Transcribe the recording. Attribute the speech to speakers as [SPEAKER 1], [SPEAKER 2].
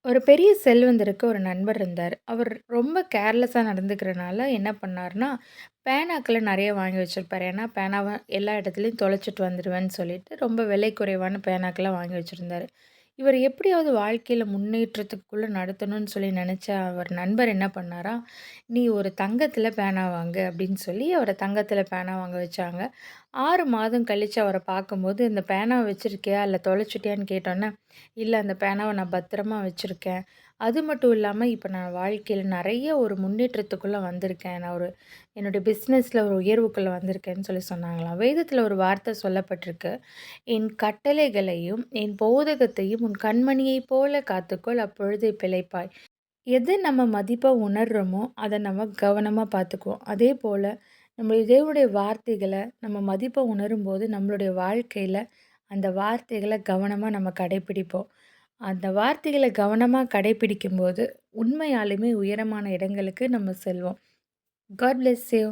[SPEAKER 1] ஒரு பெரிய செல்வந்தருக்கு ஒரு நண்பர் இருந்தார். அவர் ரொம்ப கேர்லெஸ்ஸா நடந்துக்கிறனால என்ன பண்ணாருன்னா, பேனாக்கள நெறைய வாங்கி வச்சிருப்பாரு. ஏன்னா, பேனாவ எல்லா இடத்துலயும் தொலைச்சுட்டு வந்துருவேன்னு சொல்லிட்டு, ரொம்ப விலை குறைவான பேனாக்கள வாங்கி வச்சிருந்தாரு. இவர் எப்படியாவது வாழ்க்கையில முன்னேற்றத்துக்குள்ள நடத்தணும்னு சொல்லி நெனச்ச அவர் நண்பர் என்ன பண்ணாராம், "நீ ஒரு தங்கத்தில பேனா வாங்கு" அப்படின்னு சொல்லி அவர தங்கத்தில பேனா வாங்க வச்சாங்க. 6 மாதம் கழிச்சு அவர பார்க்கும்போது, "இந்த பேனாவ வச்சிருக்கியா? இல்ல தொலைச்சுட்டியான்னு?" கேட்டோன்னே, "இல்ல அந்த பேனாவ நான் பத்திரமா வச்சிருக்கேன். அது மட்டும் இல்லாம, இப்ப நான் வாழ்க்கையில நெறைய ஒரு முன்னேற்றத்துக்குள்ள வந்திருக்கேன். நான் ஒரு என்னுடைய பிசினஸ்ல ஒரு உயர்வுக்குள்ள வந்திருக்கேன்னு" சொல்லி சொன்னாங்களாம். வேதத்தில ஒரு வார்த்தை சொல்லப்பட்டிருக்கு. "என் கட்டளைகளையும், என் போதகத்தையும் உன் கண்மணியைப் போல காத்துக்கொள். அப்பொழுது பிழைப்பாய்." எது நம்ம மதிப்பா உணர்றோமோ, அத நம்ம கவனமா பார்த்துக்குவோம். அதேபோல நம்ம தேவனுடைய வார்த்தைகள நம்ம மதிப்பா உணரும்போது, நம்மளுடைய வாழ்க்கையில அந்த வார்த்தைகள கவனமா நம்ம கடைப்பிடிப்போம். அந்த வார்த்தைகள கவனமா கடைப்பிடிக்கும்போது, உண்மையாலுமே உயரமான இடங்களுக்கு நம்ம செல்வோம். God bless you.